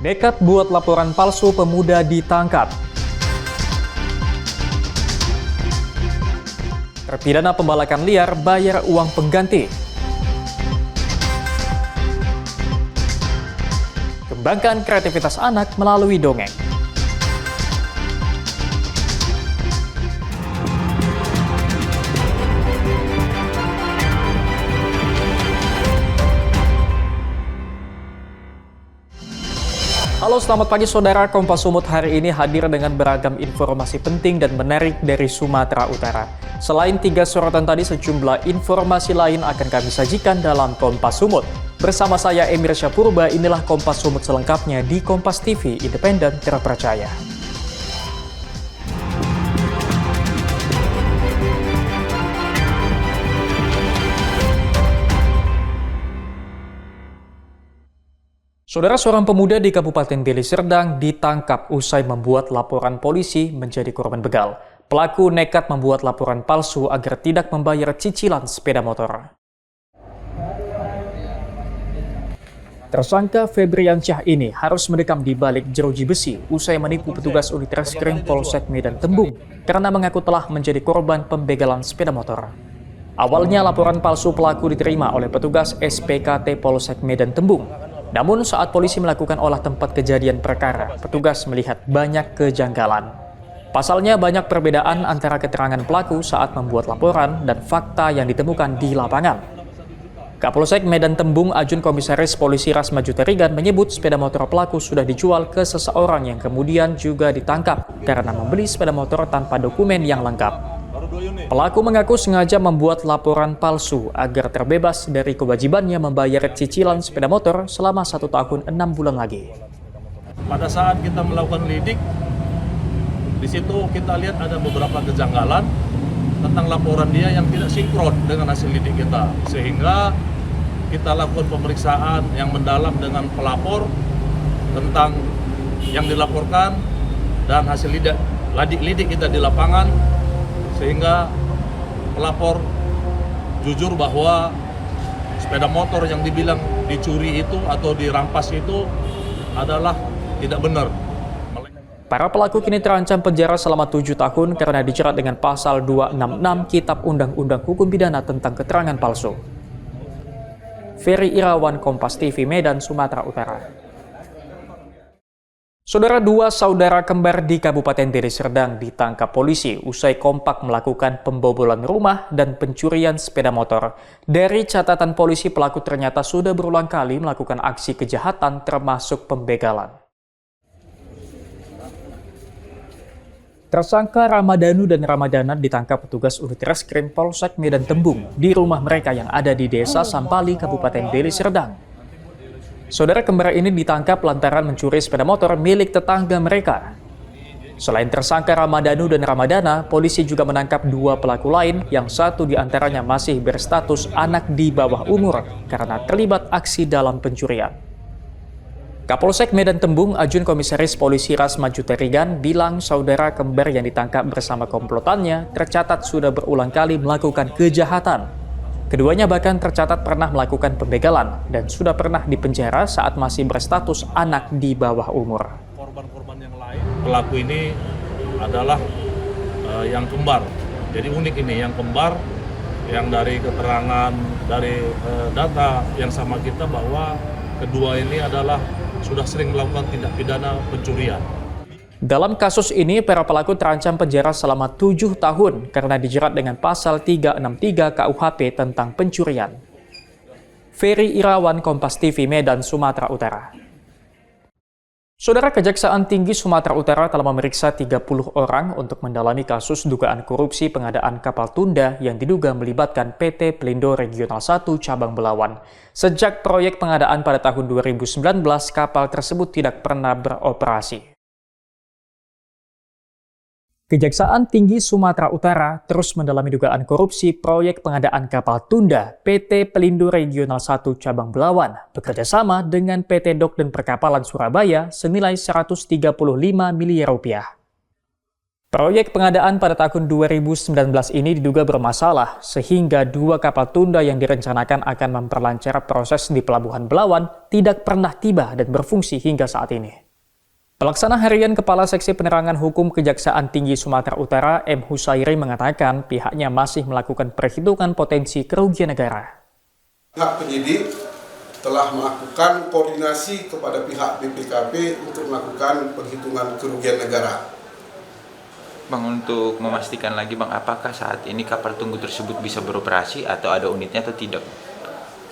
Nekat buat laporan palsu, pemuda ditangkap. Terpidana pembalakan liar bayar uang pengganti. Kembangkan kreativitas anak melalui dongeng. Halo, selamat pagi saudara. Kompas Sumut hari ini hadir dengan beragam informasi penting dan menarik dari Sumatera Utara. Selain 3 sorotan tadi, sejumlah informasi lain akan kami sajikan dalam Kompas Sumut. Bersama saya Emir Syapurba, inilah Kompas Sumut selengkapnya di Kompas TV, independen terpercaya. Saudara, seorang pemuda di Kabupaten Deli Serdang ditangkap usai membuat laporan polisi menjadi korban begal. Pelaku nekat membuat laporan palsu agar tidak membayar cicilan sepeda motor. Tersangka Febriansyah ini harus mendekam di balik jeruji besi usai menipu petugas unit reskrim Polsek Medan Tembung karena mengaku telah menjadi korban pembegalan sepeda motor. Awalnya laporan palsu pelaku diterima oleh petugas SPKT Polsek Medan Tembung. Namun saat polisi melakukan olah tempat kejadian perkara, petugas melihat banyak kejanggalan. Pasalnya banyak perbedaan antara keterangan pelaku saat membuat laporan dan fakta yang ditemukan di lapangan. Kapolsek Medan Tembung Ajun Komisaris Polisi Rasmaju Terigan menyebut sepeda motor pelaku sudah dijual ke seseorang yang kemudian juga ditangkap karena membeli sepeda motor tanpa dokumen yang lengkap. Pelaku mengaku sengaja membuat laporan palsu agar terbebas dari kewajibannya membayar cicilan sepeda motor selama 1 tahun 6 bulan lagi. Pada saat kita melakukan lidik, di situ kita lihat ada beberapa kejanggalan tentang laporan dia yang tidak sinkron dengan hasil lidik kita. Sehingga kita lakukan pemeriksaan yang mendalam dengan pelapor tentang yang dilaporkan dan hasil lidik kita di lapangan. Sehingga pelapor jujur bahwa sepeda motor yang dibilang dicuri itu atau dirampas itu adalah tidak benar. Para pelaku kini terancam penjara selama 7 tahun karena dijerat dengan pasal 266 Kitab Undang-Undang Hukum Pidana tentang keterangan palsu. Ferry Irawan, Kompas TV, Medan, Sumatera Utara. Saudara, 2 saudara kembar di Kabupaten Deli Serdang ditangkap polisi usai kompak melakukan pembobolan rumah dan pencurian sepeda motor. Dari catatan polisi, pelaku ternyata sudah berulang kali melakukan aksi kejahatan termasuk pembegalan. Tersangka Ramadanu dan Ramadana ditangkap petugas unit reskrim Polsek Medan Tembung di rumah mereka yang ada di Desa Sampali, Kabupaten Deli Serdang. Saudara kembar ini ditangkap lantaran mencuri sepeda motor milik tetangga mereka. Selain tersangka Ramadanu dan Ramadana, polisi juga menangkap 2 pelaku lain yang satu diantaranya masih berstatus anak di bawah umur karena terlibat aksi dalam pencurian. Kapolsek Medan Tembung Ajun Komisaris Polisi Rasmaju Terigan bilang saudara kembar yang ditangkap bersama komplotannya tercatat sudah berulang kali melakukan kejahatan. Keduanya bahkan tercatat pernah melakukan pembegalan dan sudah pernah dipenjara saat masih berstatus anak di bawah umur. Korban-korban yang lain, pelaku ini adalah yang kembar. Jadi unik ini, yang kembar, yang dari keterangan, dari data yang sama kita bahwa kedua ini adalah sudah sering melakukan tindak pidana pencurian. Dalam kasus ini, para pelaku terancam penjara selama 7 tahun karena dijerat dengan pasal 363 KUHP tentang pencurian. Ferry Irawan, Kompas TV, Medan, Sumatera Utara. Saudara, Kejaksaan Tinggi Sumatera Utara telah memeriksa 30 orang untuk mendalami kasus dugaan korupsi pengadaan kapal tunda yang diduga melibatkan PT Pelindo Regional 1 Cabang Belawan. Sejak proyek pengadaan pada tahun 2019, kapal tersebut tidak pernah beroperasi. Kejaksaan Tinggi Sumatera Utara terus mendalami dugaan korupsi proyek pengadaan kapal tunda PT Pelindo Regional 1 Cabang Belawan bekerjasama dengan PT Dok dan Perkapalan Surabaya senilai 135 miliar rupiah. Proyek pengadaan pada tahun 2019 ini diduga bermasalah, sehingga 2 kapal tunda yang direncanakan akan memperlancar proses di Pelabuhan Belawan tidak pernah tiba dan berfungsi hingga saat ini. Pelaksana harian Kepala Seksi Penerangan Hukum Kejaksaan Tinggi Sumatera Utara, M. Husairi, mengatakan pihaknya masih melakukan perhitungan potensi kerugian negara. Pihak penyidik telah melakukan koordinasi kepada pihak BPKP untuk melakukan penghitungan kerugian negara. Bang, untuk memastikan lagi Bang, apakah saat ini kapal tunggu tersebut bisa beroperasi atau ada unitnya atau tidak?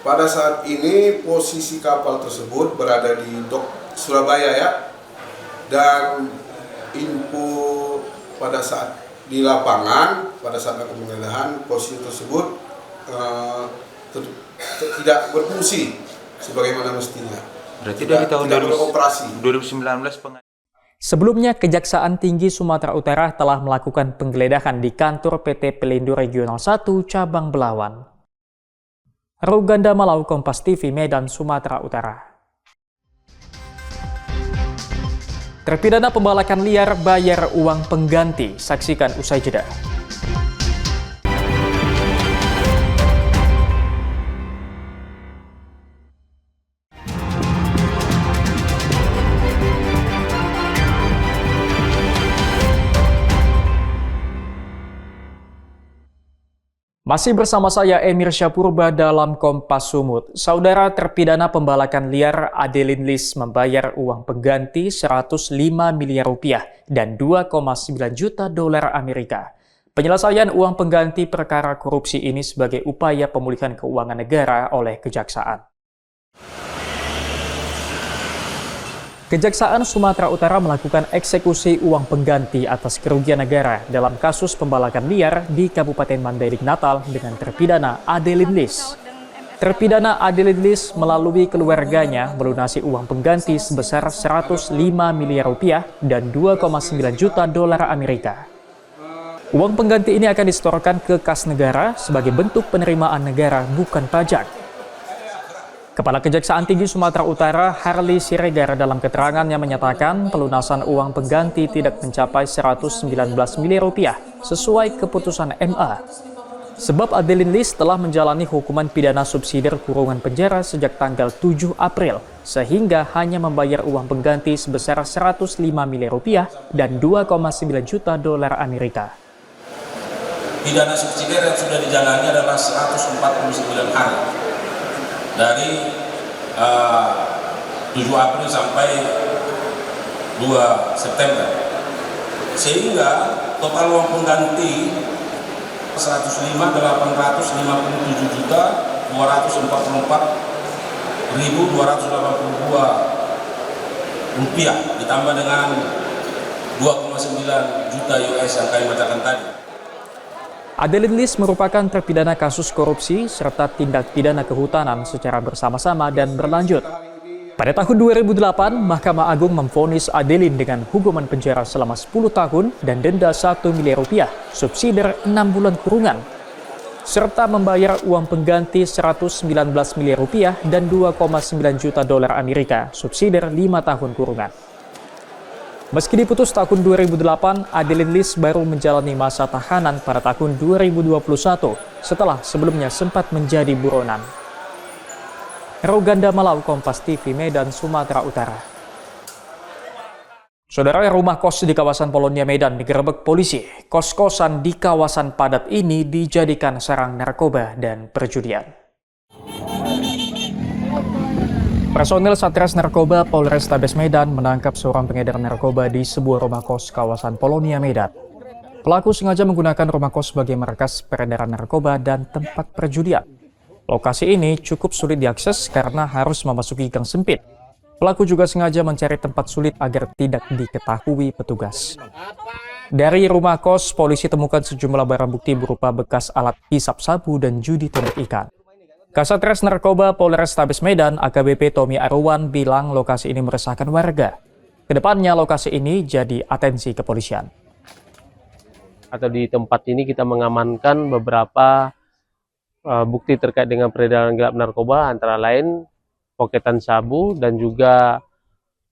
Pada saat ini posisi kapal tersebut berada di Dok Surabaya ya. Dan info pada saat di lapangan, pada saat aku penggeledahan, posisi tersebut tidak berfungsi sebagaimana mestinya. Berarti dari tahun 2019 Sebelumnya, Kejaksaan Tinggi Sumatera Utara telah melakukan penggeledahan di kantor PT Pelindo Regional 1 Cabang Belawan. Ruganda Malau, Kompas TV, Medan, Sumatera Utara. Terpidana pembalakan liar bayar uang pengganti, saksikan usai jeda. Masih bersama saya Emir Syapurba dalam Kompas Sumut. Saudara, terpidana pembalakan liar Adeline Lis membayar uang pengganti 105 miliar rupiah dan 2,9 juta dolar Amerika. Penyelesaian uang pengganti perkara korupsi ini sebagai upaya pemulihan keuangan negara oleh Kejaksaan. Kejaksaan Sumatera Utara melakukan eksekusi uang pengganti atas kerugian negara dalam kasus pembalakan liar di Kabupaten Mandailing Natal dengan terpidana Adeline Lis. Terpidana Adeline Lis melalui keluarganya melunasi uang pengganti sebesar 105 miliar rupiah dan 2,9 juta dolar Amerika. Uang pengganti ini akan disetorkan ke kas negara sebagai bentuk penerimaan negara bukan pajak. Kepala Kejaksaan Tinggi Sumatera Utara, Harli Siregar, dalam keterangannya menyatakan pelunasan uang pengganti tidak mencapai 119 miliar rupiah sesuai keputusan MA. Sebab Adeline Lis telah menjalani hukuman pidana subsidiar kurungan penjara sejak tanggal 7 April, sehingga hanya membayar uang pengganti sebesar 105 miliar rupiah dan 2,9 juta dolar Amerika. Pidana subsidiar yang sudah dijalani adalah 149 hari. Dari 7 April sampai 2 September, sehingga total uang pengganti 105.857 juta 244.282 rupiah ditambah dengan 2,9 juta US yang kami bacakan tadi. Adeline Lis merupakan terpidana kasus korupsi serta tindak pidana kehutanan secara bersama-sama dan berlanjut. Pada tahun 2008, Mahkamah Agung memvonis Adeline dengan hukuman penjara selama 10 tahun dan denda 1 miliar rupiah, subsidiar 6 bulan kurungan, serta membayar uang pengganti 119 miliar rupiah dan 2,9 juta dolar Amerika, subsidiar 5 tahun kurungan. Meski diputus tahun 2008, Adeline Lis baru menjalani masa tahanan pada tahun 2021 setelah sebelumnya sempat menjadi buronan. Ruganda Malau, Kompas TV, Medan, Sumatera Utara. Saudara, rumah kos di kawasan Polonia, Medan digerebek polisi. Kos-kosan di kawasan padat ini dijadikan sarang narkoba dan perjudian. Personil Satres Narkoba Polrestabes Medan menangkap seorang pengedar narkoba di sebuah rumah kos kawasan Polonia, Medan. Pelaku sengaja menggunakan rumah kos sebagai markas peredaran narkoba dan tempat perjudian. Lokasi ini cukup sulit diakses karena harus memasuki gang sempit. Pelaku juga sengaja mencari tempat sulit agar tidak diketahui petugas. Dari rumah kos, polisi temukan sejumlah barang bukti berupa bekas alat hisap sabu dan judi tembak ikan. Kasatres Narkoba Polrestabes Medan AKBP Tommy Arwan bilang lokasi ini meresahkan warga. Kedepannya lokasi ini jadi atensi kepolisian. Atau di tempat ini kita mengamankan beberapa bukti terkait dengan peredaran gelap narkoba, antara lain poketan sabu dan juga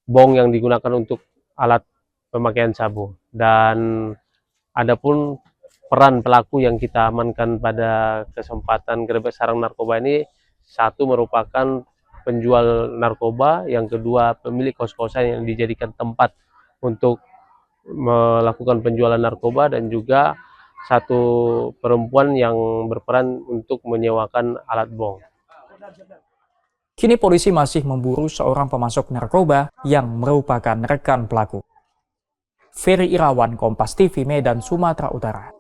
bong yang digunakan untuk alat pemakaian sabu. Dan Adapun peran pelaku yang kita amankan pada kesempatan gerebek sarang narkoba ini, satu merupakan penjual narkoba, yang kedua pemilik kos-kosan yang dijadikan tempat untuk melakukan penjualan narkoba, dan juga satu perempuan yang berperan untuk menyewakan alat bong. Kini polisi masih memburu seorang pemasok narkoba yang merupakan rekan pelaku. Ferry Irawan, Kompas TV, Medan, Sumatera Utara.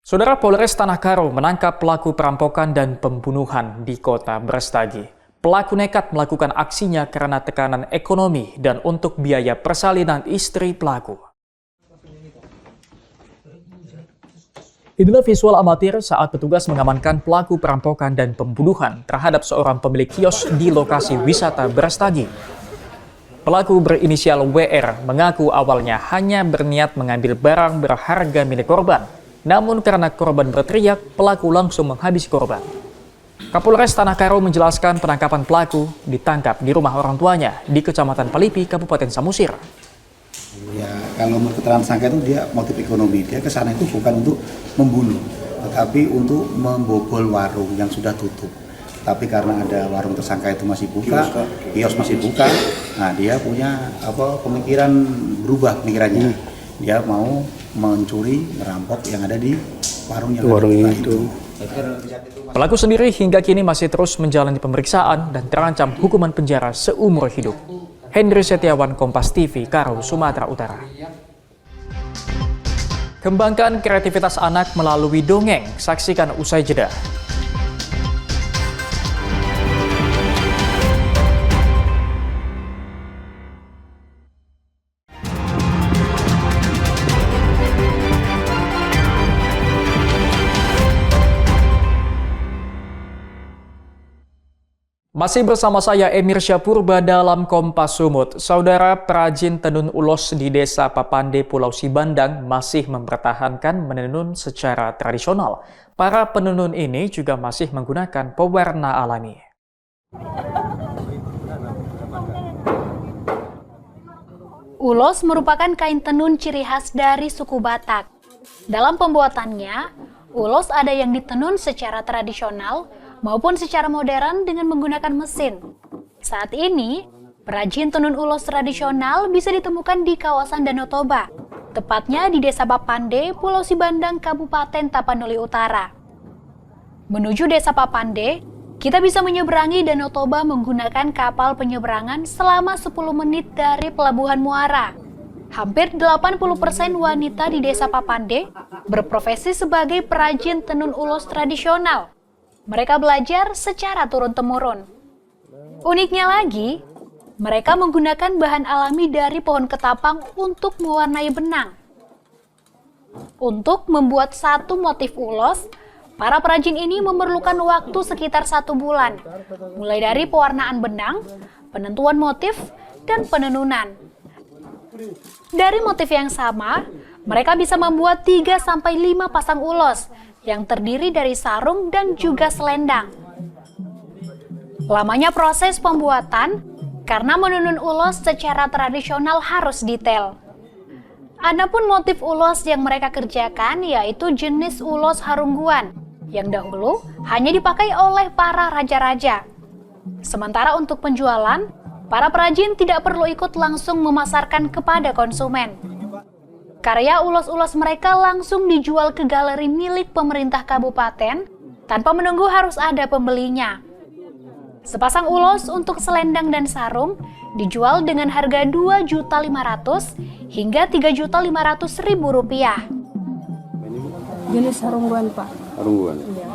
Saudara, Polres Tanah Karo menangkap pelaku perampokan dan pembunuhan di kota Brastagi. Pelaku nekat melakukan aksinya karena tekanan ekonomi dan untuk biaya persalinan istri pelaku. Inilah visual amatir saat petugas mengamankan pelaku perampokan dan pembunuhan terhadap seorang pemilik kios di lokasi wisata Brastagi. Pelaku berinisial WR mengaku awalnya hanya berniat mengambil barang berharga milik korban. Namun karena korban berteriak, pelaku langsung menghabisi korban. Kapolres Tanah Karo menjelaskan penangkapan pelaku ditangkap di rumah orang tuanya di Kecamatan Palipi, Kabupaten Samosir. Ya, kalau menurut keterangan tersangka itu dia motif ekonomi. Dia ke sana itu bukan untuk membunuh, tetapi untuk membobol warung yang sudah tutup. Tapi karena ada warung tersangka itu masih buka, kios masih buka, nah dia punya pemikiran berubah pemikirannya. Dia mau mencuri, merampok yang ada di warung yang itu. Pelaku sendiri hingga kini masih terus menjalani pemeriksaan dan terancam hukuman penjara seumur hidup. Hendri Setiawan, Kompas TV, Karo, Sumatera Utara. Kembangkan kreativitas anak melalui dongeng. Saksikan usai jeda. Masih bersama saya Emir Syapurba dalam Kompas Sumut. Saudara, perajin tenun ulos di Desa Papande, Pulau Sibandang masih mempertahankan menenun secara tradisional. Para penenun ini juga masih menggunakan pewarna alami. Ulos merupakan kain tenun ciri khas dari suku Batak. Dalam pembuatannya, ulos ada yang ditenun secara tradisional maupun secara modern dengan menggunakan mesin. Saat ini, perajin tenun ulos tradisional bisa ditemukan di kawasan Danau Toba, tepatnya di Desa Papande, Pulau Sibandang, Kabupaten Tapanuli Utara. Menuju Desa Papande, kita bisa menyeberangi Danau Toba menggunakan kapal penyeberangan selama 10 menit dari Pelabuhan Muara. Hampir 80% wanita di Desa Papande berprofesi sebagai perajin tenun ulos tradisional. Mereka belajar secara turun-temurun. Uniknya lagi, mereka menggunakan bahan alami dari pohon ketapang untuk mewarnai benang. Untuk membuat satu motif ulos, para perajin ini memerlukan waktu sekitar 1 bulan, mulai dari pewarnaan benang, penentuan motif, dan penenunan. Dari motif yang sama, mereka bisa membuat 3-5 pasang ulos yang terdiri dari sarung dan juga selendang. Lamanya proses pembuatan karena menenun ulos secara tradisional harus detail. Adapun motif ulos yang mereka kerjakan yaitu jenis ulos harungguan yang dahulu hanya dipakai oleh para raja-raja. Sementara untuk penjualan, para perajin tidak perlu ikut langsung memasarkan kepada konsumen. Karya ulos-ulos mereka langsung dijual ke galeri milik pemerintah kabupaten tanpa menunggu harus ada pembelinya. Sepasang ulos untuk selendang dan sarung dijual dengan harga Rp2.500.000 hingga Rp3.500.000. Jenis harungguan, Pak. Harungguan. Iya.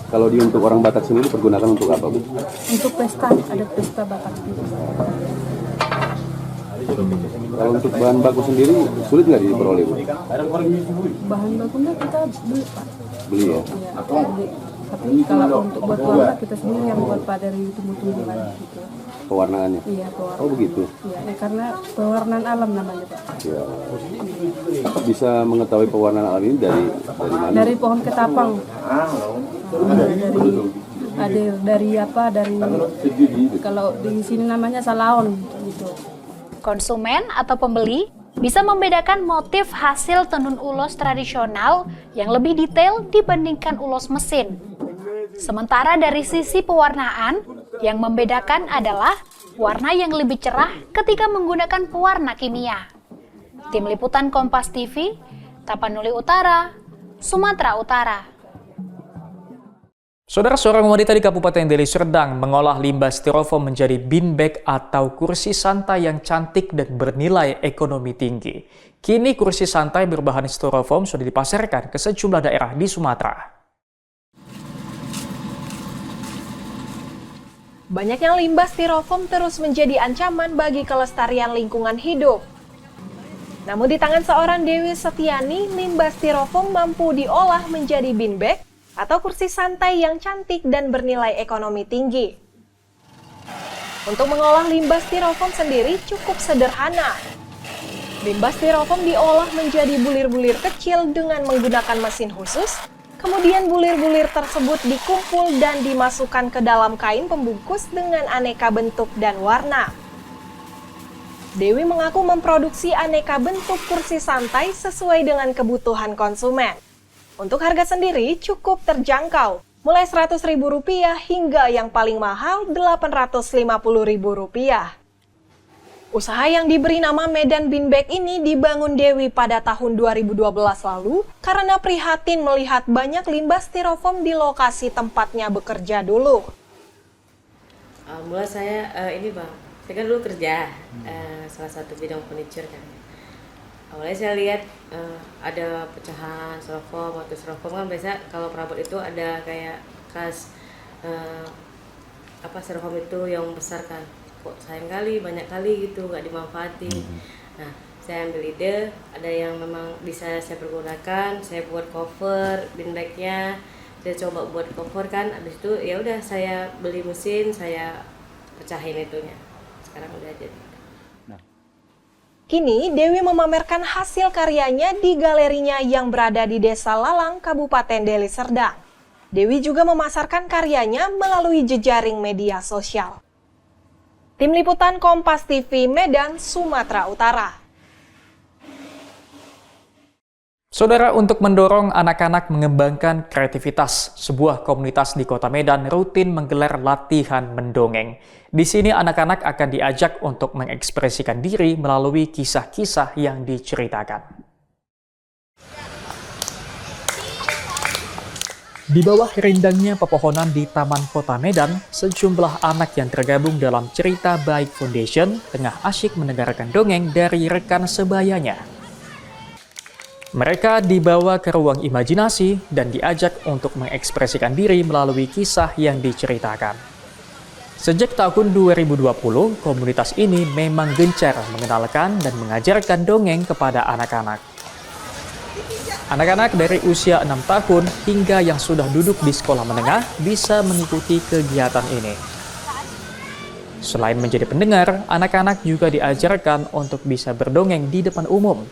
Kalau untuk orang Batak sendiri pergunakan untuk apa, Bu? Untuk pesta, ada pesta Batak. Kalau untuk bahan baku sendiri sulit nggak diperoleh, Bu? Bahan bakunya kita beli, Pak. Beli ya? Iya, beli. Tapi kalau untuk buat warna kita sendiri yang buat, Pak, dari tumbuh-tumbuhan gitu. Pewarnaannya? Iya, pewarna. Oh begitu? Iya, karena pewarnaan alam namanya, Pak. Ya. Bisa mengetahui pewarnaan alam ini dari mana? Dari pohon ketapang. Dari apa? Dari kalau di sini namanya salaon gitu. Konsumen atau pembeli bisa membedakan motif hasil tenun ulos tradisional yang lebih detail dibandingkan ulos mesin. Sementara dari sisi pewarnaan, yang membedakan adalah warna yang lebih cerah ketika menggunakan pewarna kimia. Tim Liputan Kompas TV, Tapanuli Utara, Sumatera Utara. Saudara, seorang wanita di Kabupaten Deli Serdang mengolah limbah styrofoam menjadi beanbag atau kursi santai yang cantik dan bernilai ekonomi tinggi. Kini kursi santai berbahan styrofoam sudah dipasarkan ke sejumlah daerah di Sumatera. Banyaknya limbah styrofoam terus menjadi ancaman bagi kelestarian lingkungan hidup. Namun di tangan seorang Dewi Setiani, limbah styrofoam mampu diolah menjadi beanbag atau kursi santai yang cantik dan bernilai ekonomi tinggi. Untuk mengolah limbah styrofoam sendiri cukup sederhana. Limbah styrofoam diolah menjadi bulir-bulir kecil dengan menggunakan mesin khusus. Kemudian bulir-bulir tersebut dikumpul dan dimasukkan ke dalam kain pembungkus dengan aneka bentuk dan warna. Dewi mengaku memproduksi aneka bentuk kursi santai sesuai dengan kebutuhan konsumen. Untuk harga sendiri cukup terjangkau, mulai Rp100.000 hingga yang paling mahal Rp850.000. Usaha yang diberi nama Medan Beanbag ini dibangun Dewi pada tahun 2012 lalu karena prihatin melihat banyak limbah styrofoam di lokasi tempatnya bekerja dulu. Mulai saya saya kan dulu kerja salah satu bidang furniture kan. Awalnya saya lihat ada pecahan styrofoam atau styrofoam kan biasa kalau perabot itu ada kayak kas styrofoam itu yang besar kan. Kok sayang kali, banyak kali gitu nggak dimanfaatin. Nah, saya ambil ide, ada yang memang bisa saya pergunakan, saya buat cover beanbagnya, saya coba buat cover kan, habis itu ya udah saya beli mesin, saya pecahin itunya. Sekarang udah jadi. Kini Dewi memamerkan hasil karyanya di galerinya yang berada di Desa Lalang, Kabupaten Deli Serdang. Dewi juga memasarkan karyanya melalui jejaring media sosial. Tim Liputan Kompas TV Medan, Sumatera Utara. Saudara, untuk mendorong anak-anak mengembangkan kreativitas, sebuah komunitas di Kota Medan rutin menggelar latihan mendongeng. Di sini anak-anak akan diajak untuk mengekspresikan diri melalui kisah-kisah yang diceritakan. Di bawah rindangnya pepohonan di Taman Kota Medan, sejumlah anak yang tergabung dalam Cerita Baik Foundation tengah asyik mendengarkan dongeng dari rekan sebayanya. Mereka dibawa ke ruang imajinasi dan diajak untuk mengekspresikan diri melalui kisah yang diceritakan. Sejak tahun 2020, komunitas ini memang gencar mengenalkan dan mengajarkan dongeng kepada anak-anak. Anak-anak dari usia 6 tahun hingga yang sudah duduk di sekolah menengah bisa mengikuti kegiatan ini. Selain menjadi pendengar, anak-anak juga diajarkan untuk bisa berdongeng di depan umum.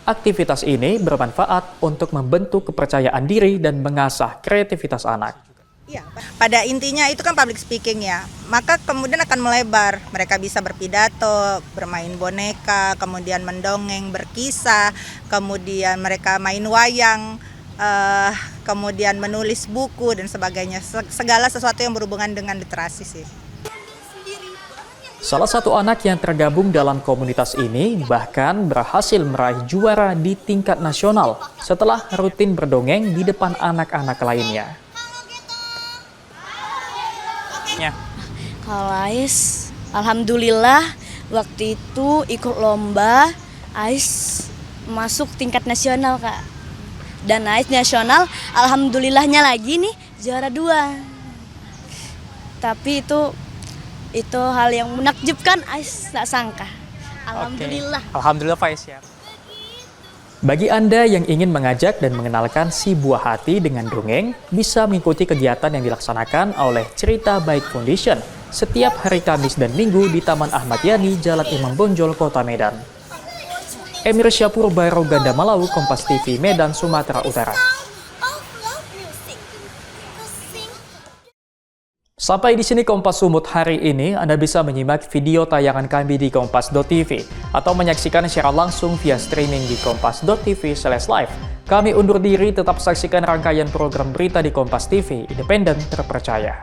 Aktivitas ini bermanfaat untuk membentuk kepercayaan diri dan mengasah kreativitas anak. Ya, pada intinya itu kan public speaking ya, maka kemudian akan melebar. Mereka bisa berpidato, bermain boneka, kemudian mendongeng, berkisah, kemudian mereka main wayang, kemudian menulis buku dan sebagainya. Segala sesuatu yang berhubungan dengan literasi sih. Salah satu anak yang tergabung dalam komunitas ini bahkan berhasil meraih juara di tingkat nasional setelah rutin berdongeng di depan anak-anak lainnya. Kalau Ais, alhamdulillah waktu itu ikut lomba, Ais masuk tingkat nasional Kak. Dan Ais nasional, alhamdulillahnya lagi nih juara 2. Tapi itu hal yang menakjubkan, Ais tak sangka. Alhamdulillah. Alhamdulillah Faiz ya. Bagi Anda yang ingin mengajak dan mengenalkan si buah hati dengan dongeng, bisa mengikuti kegiatan yang dilaksanakan oleh Cerita Baik Foundation setiap hari Kamis dan Minggu di Taman Ahmad Yani, Jalan Imam Bonjol, Kota Medan. Emir Syapur, Bairo Ganda Malau, Kompas TV Medan, Sumatera Utara. Sampai di sini Kompas Sumut hari ini. Anda bisa menyimak video tayangan kami di kompas.tv atau menyaksikan secara langsung via streaming di kompas.tv/live. Kami undur diri, tetap saksikan rangkaian program berita di Kompas TV, independen, terpercaya.